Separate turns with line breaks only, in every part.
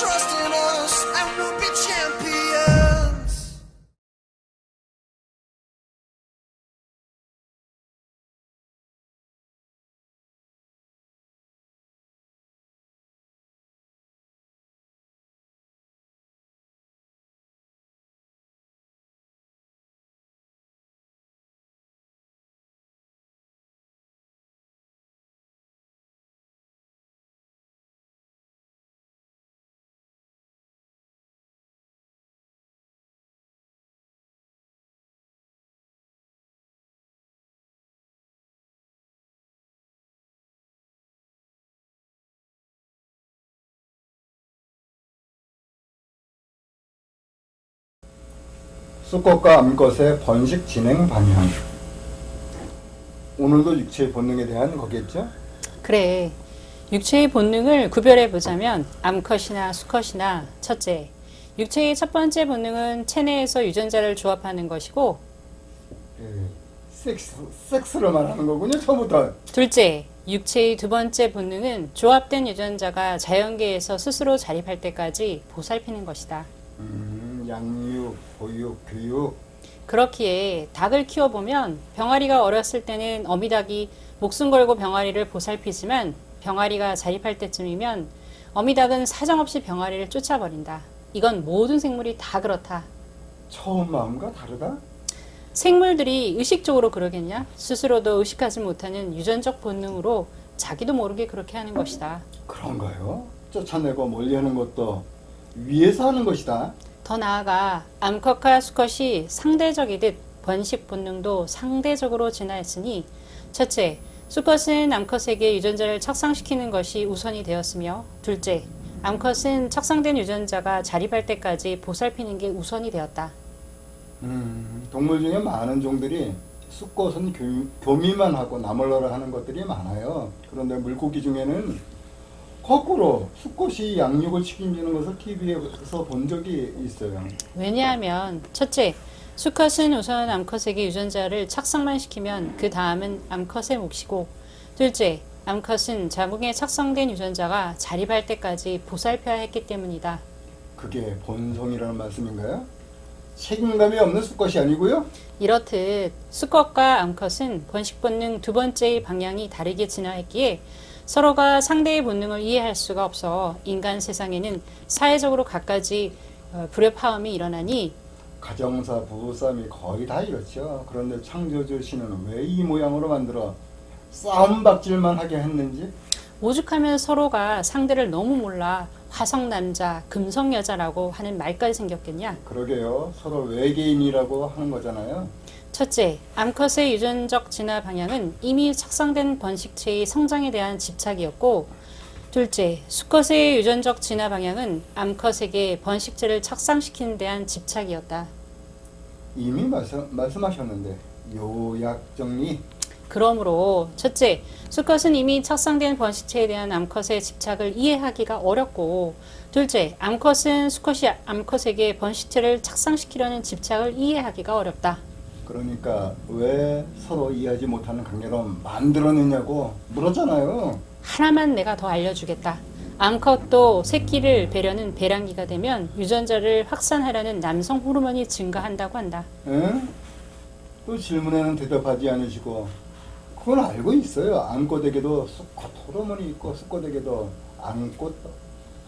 trust in us and we'll be champions.
수컷과 암컷의 번식 진행 방향. 오늘도 육체의 본능에 대한 거겠죠?
그래. 육체의 본능을 구별해 보자면 암컷이나 수컷이나 첫째, 육체의 첫 번째 본능은 체내에서 유전자를 조합하는 것이고
섹스를 말하는 거군요, 처음부터.
둘째, 육체의 두 번째 본능은 조합된 유전자가 자연계에서 스스로 자립할 때까지 보살피는 것이다.
양육, 보육, 교육.
그렇기에 닭을 키워보면 병아리가 어렸을 때는 어미닭이 목숨 걸고 병아리를 보살피지만 병아리가 자립할 때쯤이면 어미닭은 사정없이 병아리를 쫓아버린다. 이건 모든 생물이 다 그렇다.
처음 마음과 다르다?
생물들이 의식적으로 그러겠냐? 스스로도 의식하지 못하는 유전적 본능으로 자기도 모르게 그렇게 하는 것이다.
그런가요? 쫓아내고 멀리하는 것도 위에서 하는 것이다.
더 나아가 암컷과 수컷이 상대적이듯 번식 본능도 상대적으로 진화했으니 첫째, 수컷은 암컷에게 유전자를 착상시키는 것이 우선이 되었으며 둘째, 암컷은 착상된 유전자가 자립할 때까지 보살피는 게 우선이 되었다.
동물 중에 많은 종들이 수컷은 교미만 하고 나몰라라 하는 것들이 많아요. 그런데 물고기 중에는 거꾸로 수컷이 양육을 책임지는 것을 TV에서 본 적이 있어요.
왜냐하면 첫째, 수컷은 우선 암컷에게 유전자를 착상만 시키면 그 다음은 암컷의 몫이고 둘째, 암컷은 자궁에 착상된 유전자가 자립할 때까지 보살펴야 했기 때문이다.
그게 본성이라는 말씀인가요? 책임감이 없는 수컷이 아니고요?
이렇듯 수컷과 암컷은 번식 본능 두 번째의 방향이 다르게 진화했기에 서로가 상대의 본능을 이해할 수가 없어 인간 세상에는 사회적으로 갖가지 불협화음이 일어나니
가정사, 부부싸움이 거의 다 이렇죠. 그런데 창조주 신은 왜 이 모양으로 만들어 싸움박질만 하게 했는지?
오죽하면 서로가 상대를 너무 몰라 화성남자, 금성여자라고 하는 말까지 생겼겠냐?
그러게요. 서로 외계인이라고 하는 거잖아요.
첫째, 암컷의 유전적 진화 방향은 이미 착상된 번식체의 성장에 대한 집착이었고 둘째, 수컷의 유전적 진화 방향은 암컷에게 번식체를 착상시키는 데 대한 집착이었다.
이미 말씀하셨는데 요약 정리.
그러므로 첫째, 수컷은 이미 착상된 번식체에 대한 암컷의 집착을 이해하기가 어렵고 둘째, 암컷은 수컷이 암컷에게 번식체를 착상시키려는 집착을 이해하기가 어렵다.
그러니까 왜 서로 이해하지 못하는 관계로 만들어내냐고 물었잖아요.
하나만 내가 더 알려주겠다. 암컷도 새끼를 배려는 배란기가 되면 유전자를 확산하려는 남성 호르몬이 증가한다고 한다.
에? 또 질문에는 대답하지 않으시고 그건 알고 있어요. 암컷에게도 수컷 호르몬이 있고 수컷에게도 암컷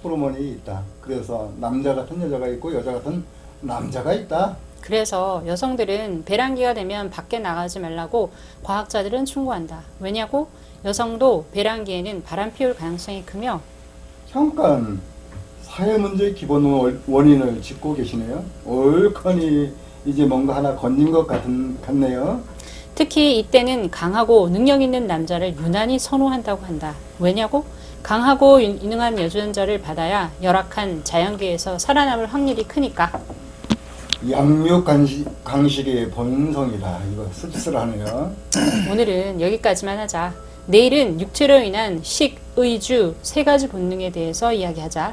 호르몬이 있다. 그래서 남자 같은 여자가 있고 여자 같은 남자가 있다.
그래서 여성들은 배란기가 되면 밖에 나가지 말라고 과학자들은 충고한다. 왜냐고? 여성도 배란기에는 바람 피울 가능성이 크며
잠깐 사회 문제의 기본 원인을 짚고 계시네요. 얼큰이 이제 뭔가 하나 건진 것 같네요.
특히 이때는 강하고 능력 있는 남자를 유난히 선호한다고 한다. 왜냐고? 강하고 유능한 유전자를 받아야 열악한 자연계에서 살아남을 확률이 크니까.
양육 강식의 본성이다. 이거 씁쓸하네요.
오늘은 여기까지만 하자. 내일은 육체로 인한 식, 의주 세 가지 본능에 대해서 이야기하자.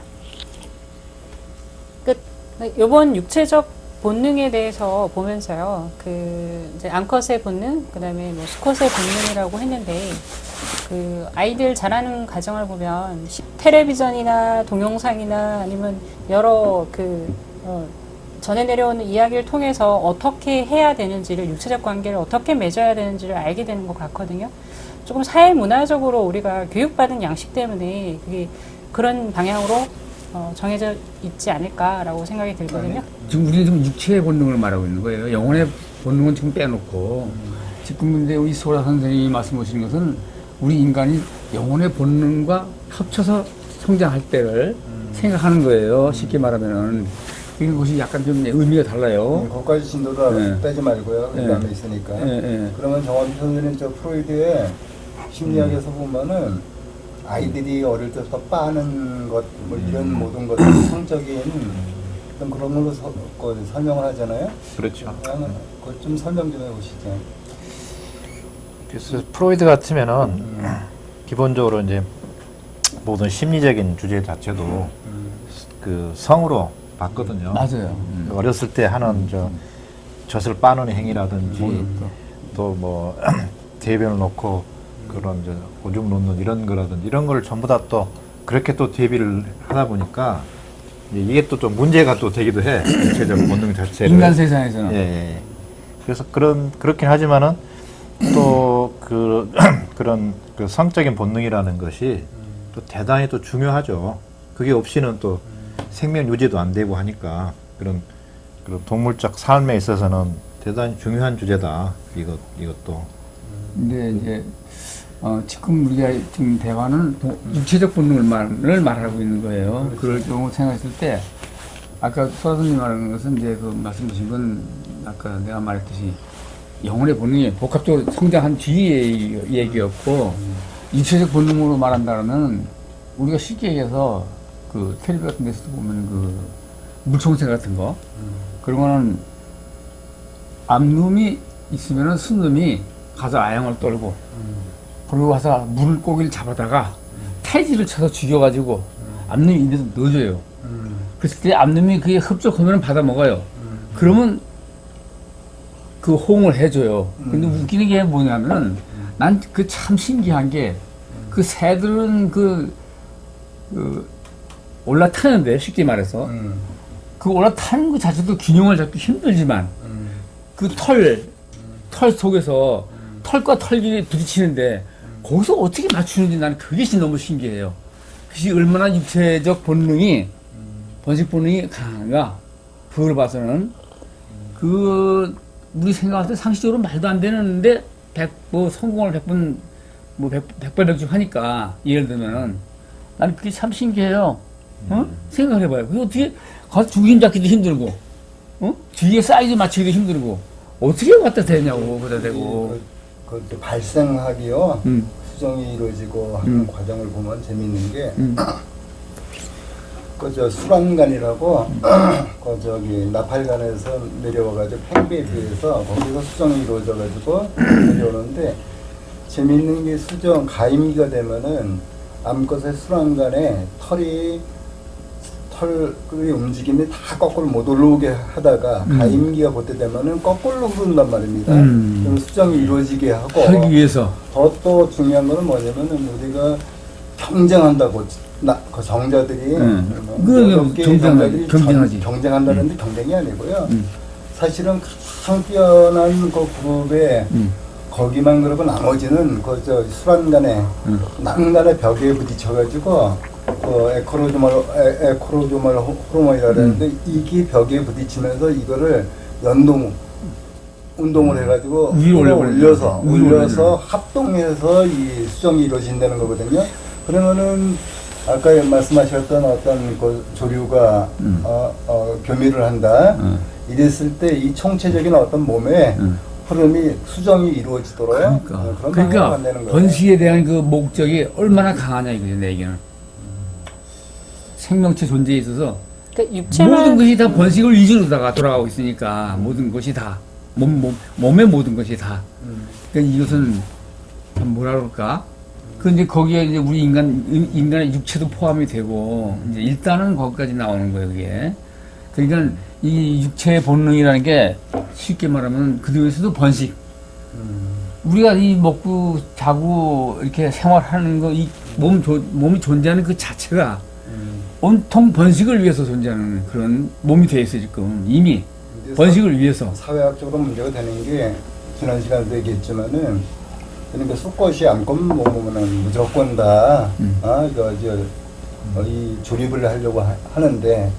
끝. 이번 육체적 본능에 대해서 보면서요. 그 이제 암컷의 본능, 그다음에 뭐 수컷의 본능이라고 했는데 그 아이들 자라는 과정을 보면 텔레비전이나 동영상이나 아니면 여러 전해 내려오는 이야기를 통해서 어떻게 해야 되는지를 육체적 관계를 어떻게 맺어야 되는지를 알게 되는 것 같거든요. 조금 사회 문화적으로 우리가 교육받은 양식 때문에 그게 그런 방향으로 정해져 있지 않을까라고 생각이 들거든요.
지금 우리는 지금 육체의 본능을 말하고 있는 거예요. 영혼의 본능은 지금 빼놓고 지금 근데 우리 소라 선생님이 말씀하시는 것은 우리 인간이 영혼의 본능과 합쳐서 성장할 때를 생각하는 거예요. 쉽게 말하면은 그것이 약간 좀 의미가 달라요.
거기까지 진도도
네.
빼지 말고요. 그 다음에 있으니까. 그러면 정원 선생님 저 프로이드의 심리학에서 보면은 아이들이 어릴 때부터 빠는 것, 뭐 이런 모든 것들 성적인 어떤 그런 걸로 설명을 하잖아요.
그렇죠.
그것 좀 설명 좀 해보시죠.
그래서 프로이드 같으면은 기본적으로 이제 모든 심리적인 주제 자체도 그 성으로 봤거든요.
맞아요.
어렸을 때 하는 젖을 빠는 행위라든지 또 뭐 대변을 놓고 그런 오줌 놓는 이런 거라든지 이런 걸 전부 다 또 그렇게 또 대비를 하다 보니까 이게 또 좀 문제가 또 되기도 해. 육체적 본능 자체를.
인간 세상에서는.
예. 그래서 그렇긴 하지만은 또 그런 그 성적인 본능이라는 것이 또 대단히 또 중요하죠. 그게 없이는 또 생명 유지도 안 되고 하니까 그런 동물적 삶에 있어서는 대단히 중요한 주제다. 이것도.
근데 이제 지금 우리가 지금 대화는 육체적 본능을 말하고 있는 거예요. 그럴 경우 생각했을 때 아까 소라선님 말하는 것은 이제 그 말씀하신 건 아까 내가 말했듯이 영혼의 본능이 복합적으로 성장한 뒤의 얘기였고 육체적 본능으로 말한다면 우리가 쉽게 얘기해서 그 텔레비 같은 데서도 보면 그 물총새 같은 거 그런 거는 암놈이 있으면은 순놈이 가서 아양을 떨고 그리고 와서 물고기를 잡아다가 태지를 쳐서 죽여가지고 암놈이 입에서 넣어줘요. 그랬을 때 암놈이 그게 흡족하면 받아 먹어요. 그러면 그 호응을 해줘요. 근데 웃기는 게 뭐냐면은 난 그 참 신기한 게 그 새들은 그 올라타는데 쉽게 말해서 그 올라타는 것 자체도 균형을 잡기 힘들지만 그 털 속에서 털과 털이 부딪히는데 거기서 어떻게 맞추는지 나는 그게 너무 신기해요. 그것이 얼마나 육체적 본능이 번식 본능이 강한가 그걸 봐서는 그 우리 생각할 때 상식적으로 말도 안 되는데 성공을 100번 뭐 100발백중 하니까 예를 들면은 나는 그게 참 신기해요. 생각을 해봐요. 그게 어떻게 가서 중심 잡기도 힘들고 뒤에 사이즈 맞추기도 힘들고 어떻게 갖다 대냐고 그다 대고
그 발생학이요. 수정이 이루어지고 하는 과정을 보면 재미있는 게 그 수란간이라고 그 나팔간에서 내려와가지고 팽배에 비해서 거기서 수정이 이루어져가지고 내려오는데 재미있는 게 가임기가 되면은 암컷의 수란간에 털이 움직임이 다 거꾸로 못 올라오게 하다가 가임기가 볼 때 되면은 거꾸로 흐른단 말입니다. 그럼 수정이 이루어지게 하고
하기 위해서
또 중요한 거는 뭐냐면은 우리가 경쟁한다고 그 정자들이
경쟁하지.
경쟁한다는데 경쟁이 아니고요. 사실은 가장 뛰어난 그 그룹에 거기만 그러고 나머지는 수란간에 난간의 벽에 부딪혀가지고 그 에코로조말 호르몬이라 그러는데 이게 벽에 부딪히면서 이거를 운동을 해가지고
위로
올려서 합동해서 이 수정이 이루어진다는 거거든요. 그러면은 아까 말씀하셨던 어떤 그 조류가 교미를 한다. 이랬을 때 이 총체적인 어떤 몸의 흐름이 수정이 이루어지도록
그러니까 번식에 대한 그 목적이 얼마나 강하냐 이거죠 내 얘기는. 생명체 존재에 있어서
그러니까
모든 것이 다 번식을 위주로다가 돌아가고 있으니까 모든 것이 다 몸의 모든 것이 다. 그러니까 이것은 뭐라 그럴까? 그 이제 거기에 이제 우리 인간의 육체도 포함이 되고 이제 일단은 거기까지 나오는 거예요 그게. 그러니까 이 육체의 본능이라는 게 쉽게 말하면 그 중에서도 번식. 우리가 이 먹고 자고 이렇게 생활하는 거, 이 몸이 존재하는 그 자체가 온통 번식을 위해서 존재하는 그런 몸이 되어 있어요, 지금. 이미. 번식을 위해서.
사회학적으로 문제가 되는 게 지난 시간에도 얘기했지만은 그러니까 수컷이 암컷 먹으면은 무조건 다 이 조립을 하려고 하는데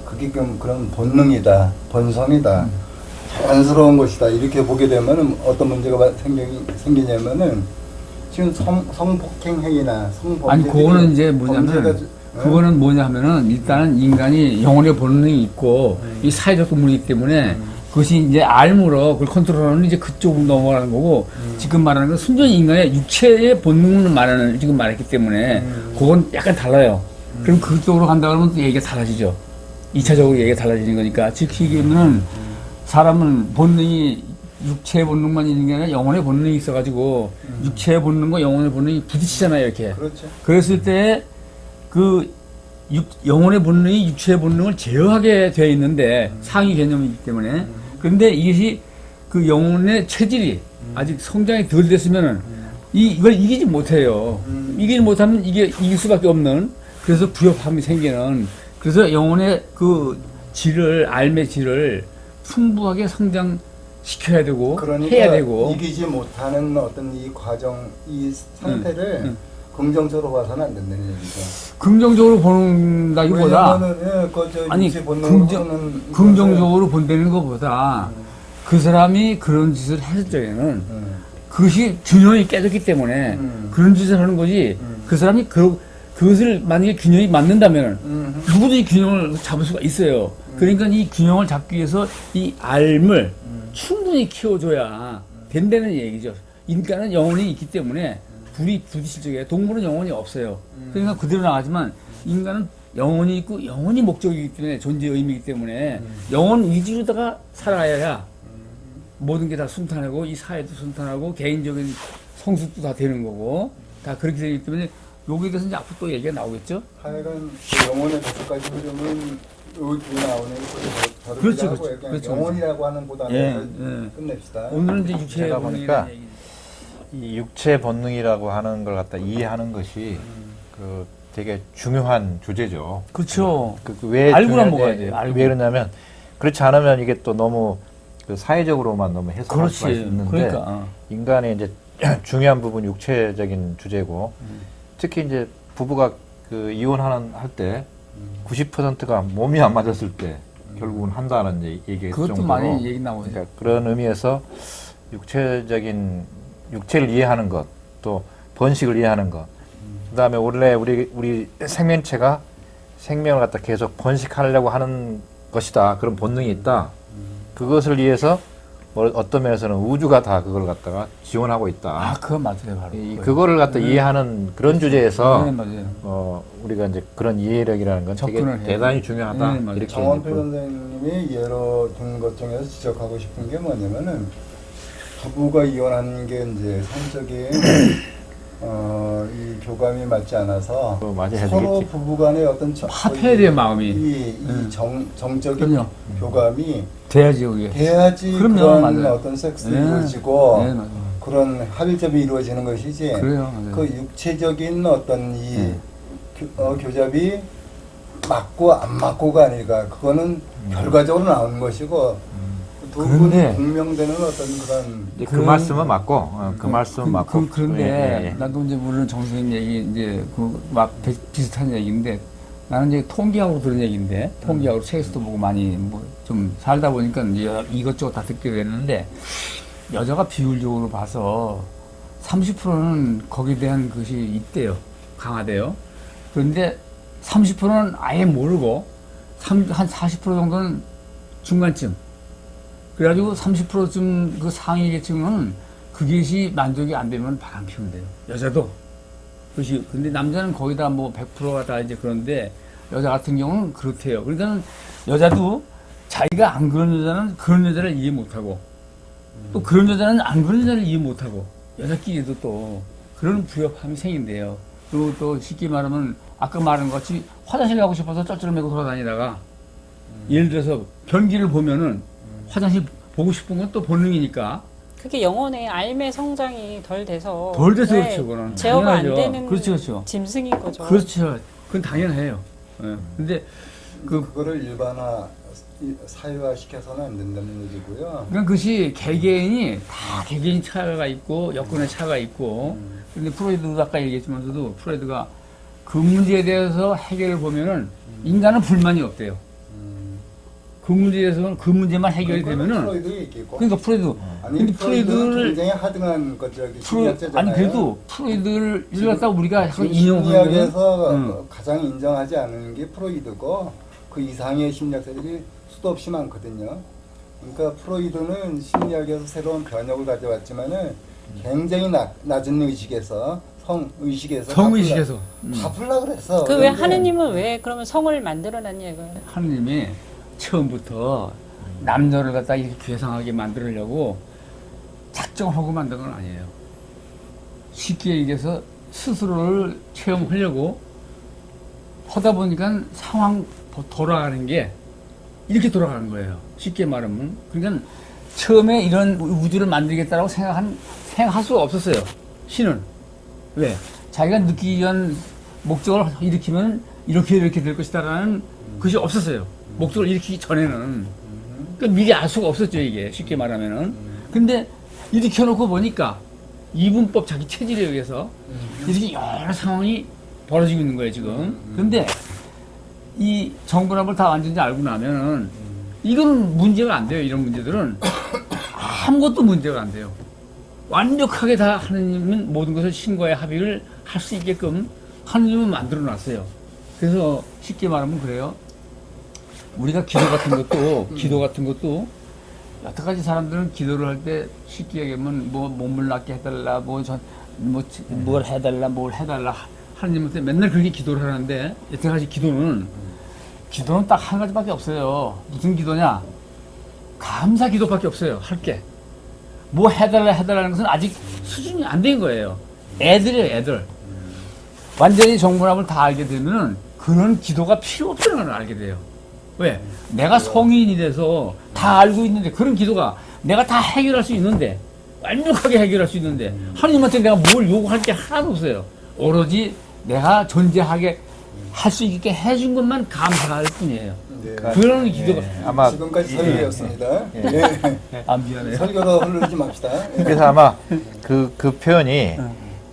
그게 그런 본능이다, 본성이다, 자연스러운 것이다 이렇게 보게 되면은 어떤 문제가 생기냐면은 지금 성폭행 행위나 성범죄
아니, 그거는 이제 뭐냐면 그거는 뭐냐 하면은 일단은 인간이 영혼의 본능이 있고 이 사회적 동물이기 때문에 그것이 이제 알므로 그걸 컨트롤하는 이제 그쪽으로 넘어가는 거고 지금 말하는 건 순전히 인간의 육체의 본능을 말하는 지금 말했기 때문에 그건 약간 달라요. 그럼 그쪽으로 간다 그러면 또 얘기가 달라지죠. 2차적으로 얘기가 달라지는 거니까 즉 이게는 사람은 본능이 육체의 본능만 있는 게 아니라 영혼의 본능이 있어가지고 육체의 본능과 영혼의 본능이 부딪히잖아요 이렇게.
그렇죠.
그랬을 때 그 영혼의 본능이 육체의 본능을 제어하게 되어 있는데 상위 개념이기 때문에 그런데 이것이 그 영혼의 체질이 아직 성장이 덜 됐으면은 이걸 이기지 못해요. 이기지 못하면 이게 이길 수밖에 없는 그래서 부협함이 생기는 그래서 영혼의 그 질을 알의 질을 풍부하게 성장시켜야 되고
그러니까
해야 되고
이기지 못하는 어떤 이 과정, 이 상태를 긍정적으로 봐서는 안 된다는 얘기죠.
긍정적으로 본다기보다 아니 긍정적으로 본다는 것보다 그 사람이 그런 짓을 했을 적에는 그것이 균형이 깨졌기 때문에 그런 짓을 하는 거지 그 사람이 그것을 만약에 균형이 맞는다면 누구든지 균형을 잡을 수가 있어요. 그러니까 이 균형을 잡기 위해서 이 알을 충분히 키워줘야 된다는 얘기죠. 인간은 영혼이 있기 때문에 불이 부딪힐 적에 동물은 영혼이 없어요. 그러니까 그대로 나가지만 인간은 영혼이 있고 영혼이 목적이기 때문에 존재의 의미이기 때문에 영혼 위주로다가 살아야 모든 게 다 순탄하고 이 사회도 순탄하고 개인적인 성숙도 다 되는 거고 다 그렇게 되기 때문에 여기에 대해서 이제 앞으로 또 얘기가 나오겠죠?
하여간 그 영혼의 다섯가지 흐름은 여기 나오는 거
그렇죠,
그렇죠. 영혼이라고 하는 보다는 끝냅시다.
오늘은 이제 육체의
제가 보니까
본능이라는 얘기.
이 육체 본능이라고 하는 걸 갖다 이해하는 것이 그 되게 중요한 주제죠.
그렇죠.
왜
알고나
중요한지,
먹어야 돼요. 알고.
왜 그러냐면 그렇지 않으면 이게 또 너무 그 사회적으로만 너무 해석할 수가
그렇지.
있는데
그러니까.
인간의 이제 중요한 부분 육체적인 주제고 특히 이제 부부가 그 이혼하는 할 때 90%가 몸이 안 맞았을 때 결국은 한다는 얘기가 있을
그것도
정도로
많이 얘기 나오죠.
그러니까 그런 의미에서 육체를 이해하는 것, 또 번식을 이해하는 것, 그다음에 원래 우리 생명체가 생명을 갖다 계속 번식하려고 하는 것이다. 그런 본능이 있다. 그것을 위해서 어떤 면에서는 우주가 다 그걸 갖다가 지원하고 있다.
아, 그건 맞아요, 바로.
그거를 갖다 이해하는 그런 주제에서
네, 맞아요.
우리가 이제 그런 이해력이라는 건 되게
접근을 해야
대단히 중요하다.
네, 맞아요.
이렇게
정원표
이제
선생님이 예로 든 것 중에서 지적하고 싶은 게 뭐냐면은 부부가 이혼하는 게 이제 산적인 이 교감이 맞지 않아서
맞아야
서로
되겠지.
부부간의 어떤
합해야 돼요, 마음이.
이 정적인
그럼요.
교감이
돼야지, 그게.
돼야지
그럼요,
그런
맞아요.
어떤 섹스도
네.
이루어지고
네, 맞아요.
그런 합일점이 이루어지는 것이지
그래요, 맞아요.
그 육체적인 어떤 이 교잡이 맞고 안 맞고가 아니라 그거는 결과적으로 나오는 것이고 두 분이
그런데
공명되는 어떤 그런
그 말씀은 맞고 그 말씀은 맞고
그런데
예, 예.
나도 이제 물론 정 선생님 얘기 이제 막 비슷한 얘기인데 나는 이제 통계학으로 들은 얘기인데 통계학으로 책에서도 보고 많이 뭐 좀 살다 보니까 이제 이것저것 다 듣게 되는데 여자가 비율적으로 봐서 30%는 거기에 대한 것이 있대요. 강하대요. 그런데 30%는 아예 모르고 한 40% 정도는 중간쯤. 그래가지고 30%쯤 그 상위 계층은 그것이 만족이 안 되면 바람 피운대요. 여자도. 그것이, 근데 남자는 거의 다 뭐 100%가 다 이제 그런데 여자 같은 경우는 그렇대요. 그러니까 여자도 자기가 안 그런 여자는 그런 여자를 이해 못하고 또 그런 여자는 안 그런 여자를 이해 못하고 여자끼리도 또 그런 부협함이 생긴대요. 그리고 또 쉽게 말하면 아까 말한 것 같이 화장실 가고 싶어서 쩔쩔 매고 돌아다니다가 예를 들어서 변기를 보면은 화장실 보고 싶은 건 또 본능이니까
그게 영혼의 알매 성장이 덜 돼서
덜 돼서
네,
그렇죠. 그거는
제어가 안
당연하죠.
되는
그렇죠, 그렇죠.
짐승인 거죠.
그렇죠. 그건 당연해요. 예. 근데
그거를 일반화 사회화 시켜서는 안 된다는 얘기고요.
그러니까 그것이 개개인이 다 개개인 차가 있고 여건의 차가 있고 근데 프로이드도 아까 얘기했지만서도 프로이드가 그 문제에 대해서 해결을 보면은 인간은 불만이 없대요. 그 문제에 대해서는 그 문제만 해결이 되면은
프로이드 얘기고.
그러니까 프로이드
아니
근데
프로이드는
프로이드를
굉장히 하등한 것 저기 심리학자잖아요.
아니 그래도 프로이드를 갖다 우리가
지금
인용하면
심리학에서 가장 인정하지 않은 게 프로이드고 그 이상의 심리학자들이 수도 없이 많거든요. 그러니까 프로이드는 심리학에서 새로운 변혁을 가져왔지만은 굉장히 낮은 의식에서 성의식에서 갚으려 그래서
그 왜 하느님은 왜 그러면 성을 만들어놨냐 이거예요.
하느님이 처음부터 남녀를 갖다 이렇게 괴상하게 만들려고 작정하고 만든 건 아니에요. 쉽게 얘기해서 스스로를 체험하려고 하다 보니까 상황 돌아가는 게 이렇게 돌아가는 거예요. 쉽게 말하면. 그러니까 처음에 이런 우주를 만들겠다라고 생각할 수가 없었어요. 신은. 왜? 자기가 느끼기 위한 목적을 일으키면 이렇게 될 것이다라는 것이 없었어요. 목적을 일으키기 전에는. 그러니까 미리 알 수가 없었죠, 이게. 쉽게 말하면은. 근데 일으켜놓고 보니까 이분법 자기 체질에 의해서 이렇게 여러 상황이 벌어지고 있는 거예요, 지금. 근데 이 정분합을 다 완전히 알고 나면은 이건 문제가 안 돼요, 이런 문제들은. 아무것도 문제가 안 돼요. 완벽하게 다 하느님은 모든 것을 신과의 합의를 할 수 있게끔 하느님은 만들어 놨어요. 그래서 쉽게 말하면 그래요. 우리가 기도 같은 것도 여태까지 사람들은 기도를 할 때 쉽게 얘기하면 뭐 몸을 낫게 해달라, 뭘 해달라 하느님한테 맨날 그렇게 기도를 하는데 여태까지 기도는 딱 한 가지밖에 없어요. 무슨 기도냐? 감사 기도밖에 없어요. 할 게. 뭐 해달라는 것은 아직 수준이 안 된 거예요. 애들이에요, 애들. 완전히 정분합을 다 알게 되면은 그런 기도가 필요 없다는 걸 알게 돼요. 왜? 내가 성인이 돼서 다 알고 있는데 그런 기도가 내가 다 해결할 수 있는데 완벽하게 해결할 수 있는데 하나님한테 내가 뭘 요구할 게 하나도 없어요. 오로지 내가 존재하게 할 수 있게 해준 것만 감사할 뿐이에요.
네.
그런 기도가
아마
지금까지 설교였습니다.
미안해요.
설교로 흐르지 맙시다.
그래서 아마 그 표현이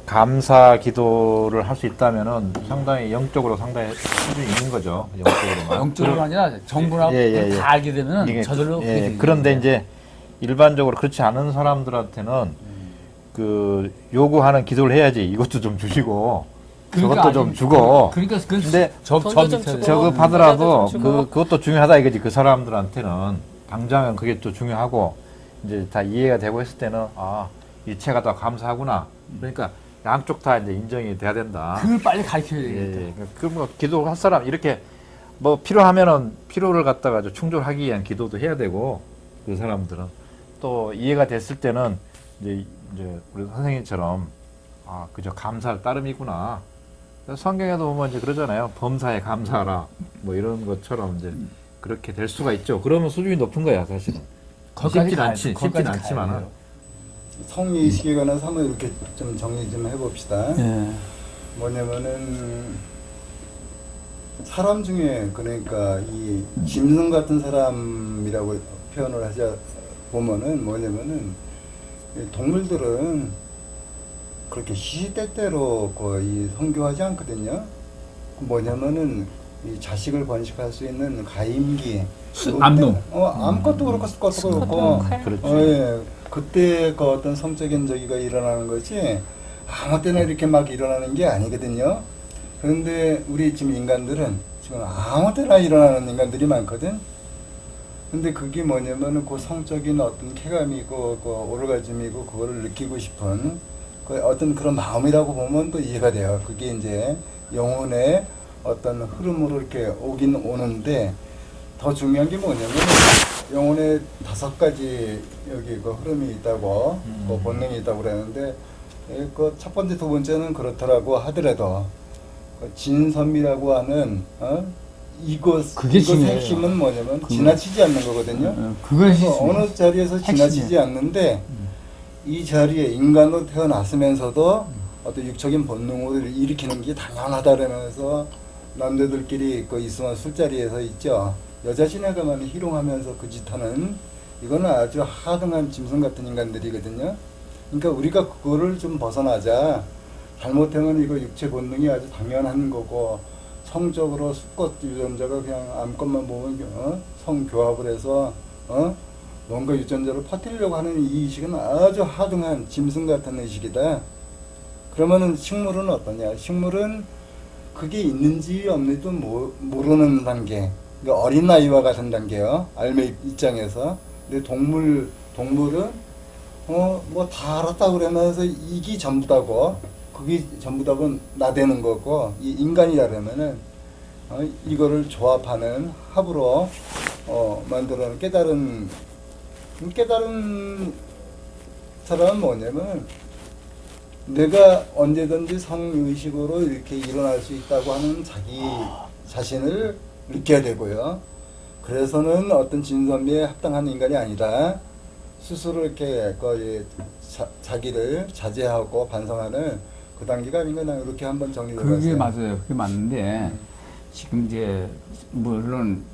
감사 기도를 할 수 있다면은 상당히 영적으로 상당히 수준이 있는 거죠. 영적으로만.
영적으로 아니라 정분하고 다 알게 되면
이게
저절로 그렇게 되는
그런데
거예요.
이제 일반적으로 그렇지 않은 사람들한테는 그 요구하는 기도를 해야지 이것도 좀 주시고 저것도 좀 주고.
그러니까 그건
근데
돈도 좀 주고.
저거 받으라도
좀 주고.
그것도 중요하다 이거지. 그 사람들한테는 당장은 그게 또 중요하고 이제 다 이해가 되고 했을 때는 일체가 다 감사하구나. 그러니까 양쪽 다 이제 인정이 돼야 된다.
그걸 빨리 가르쳐야 되겠다.
그럼 뭐 기도할 사람 이렇게 뭐 필요하면은 필요를 갖다가 충족하기 위한 기도도 해야 되고 그 사람들은 또 이해가 됐을 때는 이제 우리 선생님처럼 그저 감사할 따름이구나. 성경에도 보면 이제 그러잖아요. 범사에 감사하라. 뭐 이런 것처럼 이제 그렇게 될 수가 있죠. 그러면 수준이 높은 거야, 사실은. 쉽진 않지만은.
성의식에 관해서 한번 이렇게 좀 정리 좀 해봅시다.
예.
뭐냐면은 사람 중에 그러니까 이 짐승 같은 사람이라고 표현을 하자 보면은 뭐냐면은 동물들은 그렇게 시시때때로 거의 성교하지 않거든요. 뭐냐면은 이 자식을 번식할 수 있는 가임기,
암놈.
암컷도 그렇고 수컷도 그렇고,
그렇죠.
예, 그때 그 어떤 성적인 저기가 일어나는 거지 아무 때나 이렇게 막 일어나는 게 아니거든요. 그런데 우리 지금 인간들은 지금 아무 때나 일어나는 인간들이 많거든. 근데 그게 뭐냐면은 그 성적인 어떤 쾌감이고 그 오르가즘이고 그거를 느끼고 싶은 그 어떤 그런 마음이라고 보면 또 이해가 돼요. 그게 이제 영혼의 어떤 흐름으로 이렇게 오긴 오는데 더 중요한 게 뭐냐면 영혼의 5가지 여기 그 흐름이 있다고 그 본능이 있다고 그러는데 그 첫 번째 두 번째는 그렇더라고 하더라도 그 진선미라고 하는
그게
이것의
중요해요.
핵심은 뭐냐면 지나치지 않는 거거든요.
그것이
그래서 어느 자리에서 지나치지 않는데 이 자리에 인간으로 태어났으면서도 어떤 육적인 본능을 일으키는 게 당연하다라면서 남자들끼리 그 있으면 술자리에서 있죠. 여자 지나가면 희롱하면서 그 짓하는 이거는 아주 하등한 짐승 같은 인간들이거든요. 그러니까 우리가 그거를 좀 벗어나자. 잘못하면 이거 육체 본능이 아주 당연한 거고 성적으로 수컷 유전자가 그냥 암컷만 보면 성교합을 해서 뭔가 유전자를 퍼뜨리려고 하는 이 의식은 아주 하등한 짐승 같은 의식이다. 그러면은 식물은 어떠냐? 식물은 그게 있는지 없는지도 모르는 단계. 그러니까 어린 아이와 같은 단계요. 알매 입장에서. 근데 동물은 뭐 다 알았다 그러면서 이게 전부다고 그게 전부다고 나대는 거고 이 인간이라면은 이거를 조합하는 합으로 만들어낸 깨달은 사람은 뭐냐면 내가 언제든지 성의식으로 이렇게 일어날 수 있다고 하는 자기 자신을 느껴야 되고요. 그래서는 어떤 진선미에 합당한 인간이 아니다. 스스로 이렇게 거의 자기를 자제하고 반성하는 그 단계가 아닌가 이렇게 한번 정리해 봤어요.
그게 맞아요. 그게 맞는데 지금 이제 물론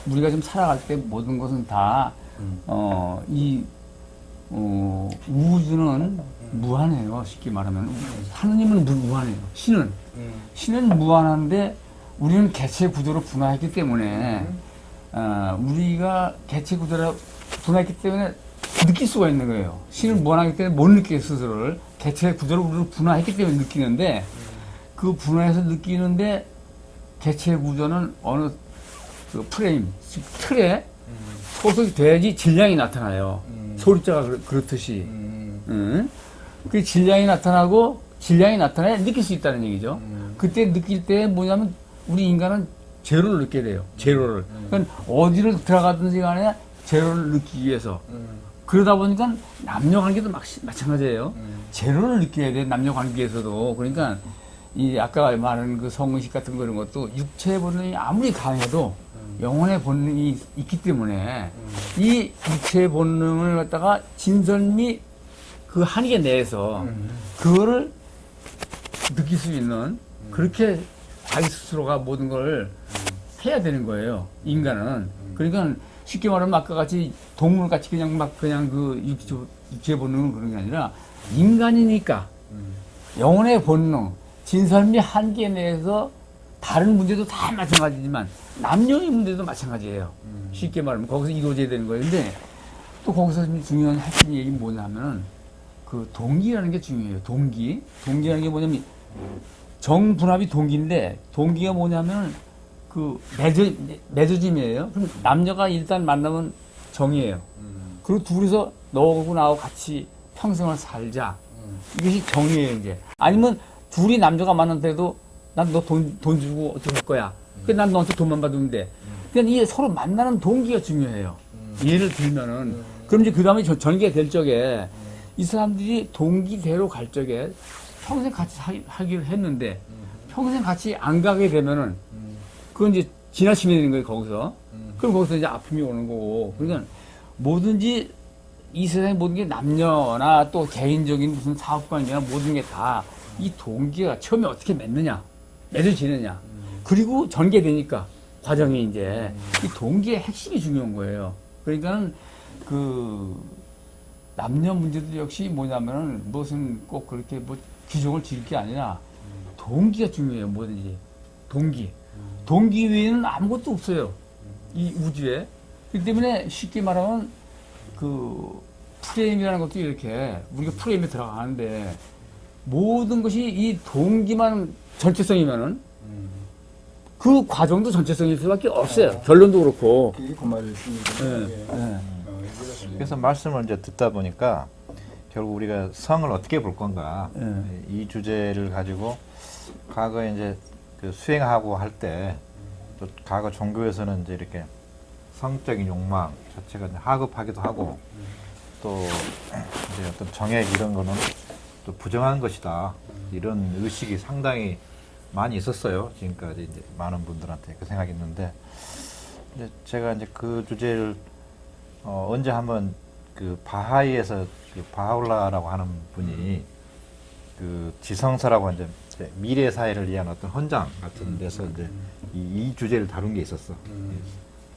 우리가 좀 살아갈 때 모든 것은 다 우주는 무한해요. 쉽게 말하면 하느님은 무한해요. 신은 무한한데 우리는 개체 구조로 분화했기 때문에 우리가 개체 구조로 분화했기 때문에 느낄 수가 있는 거예요. 신은 무한하기 때문에 못 느껴요. 스스로를 개체 구조로 우리를 분화했기 때문에 느끼는데 그 분화해서 느끼는데 개체 구조는 어느 그 프레임, 즉 틀에 소속이 돼야지 질량이 나타나요. 소리자가 그렇듯이. 그 질량이 나타나고 질량이 나타나야 느낄 수 있다는 얘기죠. 그때 느낄 때 뭐냐면 우리 인간은 제로를 느껴야 돼요. 제로를. 그러니까 어디를 들어가든지 간에 제로를 느끼기 위해서. 그러다 보니까 남녀 관계도 마찬가지예요. 제로를 느껴야 돼. 남녀 관계에서도. 그러니까 이 아까 말한 그 성의식 같은 그런 것도 육체의 본능이 아무리 강해도 영혼의 본능이 있기 때문에 이 육체의 본능을 갖다가 진선미 그 한계 내에서 그거를 느낄 수 있는 그렇게 자기 스스로가 모든 걸 해야 되는 거예요. 인간은. 그러니까 쉽게 말하면 아까 같이 동물같이 그냥 그 육체 본능은 그런 게 아니라 인간이니까 영혼의 본능, 진선미 한계 내에서 다른 문제도 다 마찬가지지만 남녀의 문제도 마찬가지예요. 쉽게 말하면 거기서 이루어져야 되는 거예요. 근데 또 거기서 중요한 핵심 얘기는 뭐냐면은 그 동기라는 게 중요해요. 동기라는 게 뭐냐면 정분합이 동기인데 동기가 뭐냐면 그 맺어짐이에요. 그럼 남녀가 일단 만나면 정이에요. 그리고 둘이서 너하고 나하고 같이 평생을 살자. 이것이 정이에요, 이제. 아니면 둘이 남녀가 만났는데도 난 너 돈 주고 어떻게 할 거야. 그래서 난 너한테 돈만 받으면 돼. 그러니까 이게 서로 만나는 동기가 중요해요. 예를 들면은. 그럼 이제 그 다음에 전개가 될 적에 이 사람들이 동기대로 갈 적에 평생 같이 하기로 했는데 평생 같이 안 가게 되면은 그건 이제 지나치게 되는 거예요, 거기서. 그럼 거기서 이제 아픔이 오는 거고. 그러니까 뭐든지 이 세상의 모든 게 남녀나 또 개인적인 무슨 사업관계나 모든 게 다 이 동기가 처음에 어떻게 맺어지느냐. 그리고 전개되니까 과정이 이제 이 동기의 핵심이 중요한 거예요. 그러니까는 그 남녀 문제도 역시 뭐냐면은 무슨 꼭 그렇게 뭐 규정을 지을 게 아니라 동기가 중요해요. 뭐든지. 동기 외에는 아무것도 없어요. 이 우주에. 그렇기 때문에 쉽게 말하면 그 프레임이라는 것도 이렇게 우리가 프레임에 들어가는데 모든 것이 이 동기만 전체성이면은 그 과정도 전체성일 수밖에 없어요. 결론도 그렇고.
그게 그 말이었습니다.
그래서 말씀을 이제 듣다 보니까 결국 우리가 성을 어떻게 볼 건가 이 주제를 가지고 과거에 이제 그 수행하고 할 때 또 과거 종교에서는 이제 이렇게 성적인 욕망 자체가 이제 하급하기도 하고 또 이제 어떤 정액 이런 거는 또 부정한 것이다 이런 의식이 상당히 많이 있었어요. 지금까지 이제 많은 분들한테 그 생각이 있는데 이제 제가 이제 그 주제를 언제 한번 그 바하이에서 그 바하울라라고 하는 분이 그 지성서라고 이제 미래 사회를 위한 어떤 헌장 같은 데서 이제 이 주제를 다룬 게 있었어.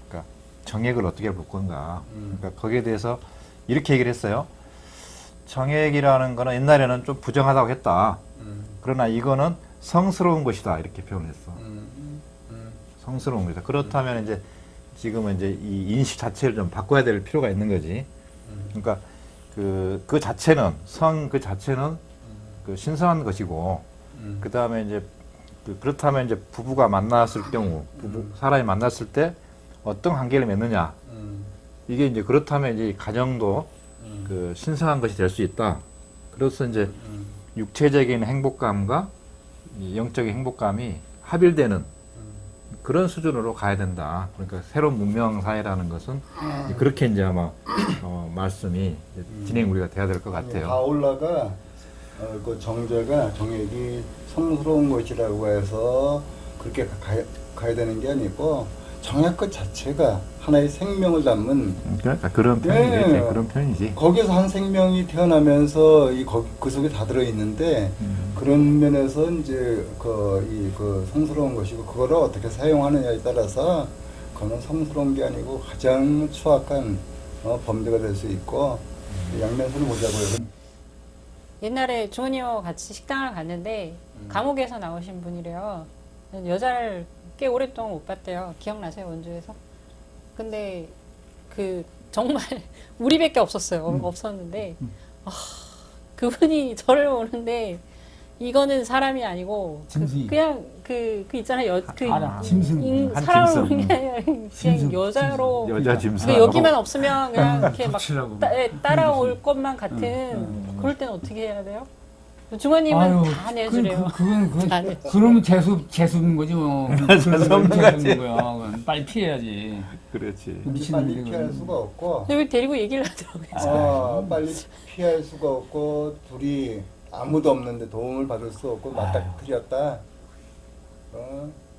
그러니까 정액을 어떻게 볼 건가. 그러니까 거기에 대해서 이렇게 얘기를 했어요. 정액이라는 거는 옛날에는 좀 부정하다고 했다. 그러나 이거는 성스러운 것이다. 이렇게 표현했어. 성스러운 것이다. 그렇다면 이제 지금은 이제 이 인식 자체를 좀 바꿔야 될 필요가 있는 거지. 그러니까 그 자체는 그 자체는 그 신성한 것이고 그 다음에 이제 그렇다면 이제 부부가 만났을 경우 사람이 만났을 때 어떤 관계를 맺느냐 이게 이제 그렇다면 이제 가정도 그 신성한 것이 될 수 있다. 그래서 이제 육체적인 행복감과 이 영적인 행복감이 합일되는 그런 수준으로 가야 된다. 그러니까 새로운 문명 사회라는 것은 그렇게 이제 아마 말씀이 진행 우리가 돼야 될 것 같아요.
바울라가 그 정액이 성스러운 것이라고 해서 그렇게 가야 되는 게 아니고 정액 것 자체가 하나의 생명을 담은
그러니까 그런 표현이지.
네.
그런 표현이지.
거기서 한 생명이 태어나면서 그 속에 다 들어 있는데 그런 면에서 이제 그 성스러운 것이고 그거를 어떻게 사용하느냐에 따라서 그거는 성스러운 게 아니고 가장 추악한 범죄가 될 수 있고 양면서를 보자고요.
옛날에 주원이와 같이 식당을 갔는데 감옥에서 나오신 분이래요. 여자를 꽤 오랫동안 못 봤대요. 기억나세요? 원주에서? 근데 그 정말 우리밖에 없었어요. 없었는데 그분이 저를 보는데 이거는 사람이 아니고 그냥 그 있잖아요.
알아. 짐승. 한
사람을
짐승.
보는 게 아니라 그냥
짐승.
여자로
여자 짐승.
근데 여기만 없으면 그냥 이렇게 막
붙이려고.
따라올 것만 같은 그럴 때는 어떻게 해야 돼요? 중원님은 다 내주래요.
그건
다 내.
그러면 재수는 거지 뭐.
재수없는 거지.
거야. 그건 빨리 피해야지.
그렇지.
미친
빨리
놈들이
피할
그건.
수가 없고
여기 데리고 얘기를 하더라고요.
빨리 피할 수가 없고 둘이 아무도 없는데 도움을 받을 수 없고 맞닥뜨렸다.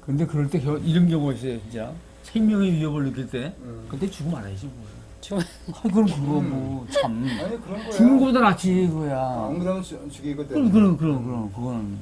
근데 그럴 때 이런 경우가 있어요, 진짜. 생명의 위협을 느낄 때, 그때 죽으면 알아야지, 뭐.
죽으면.
그럼 그거 뭐, 참.
아니 그런 거야.
죽는 거보다 낫지, 그거야.
안 그러면 죽이고 되는
그럼, 그거는.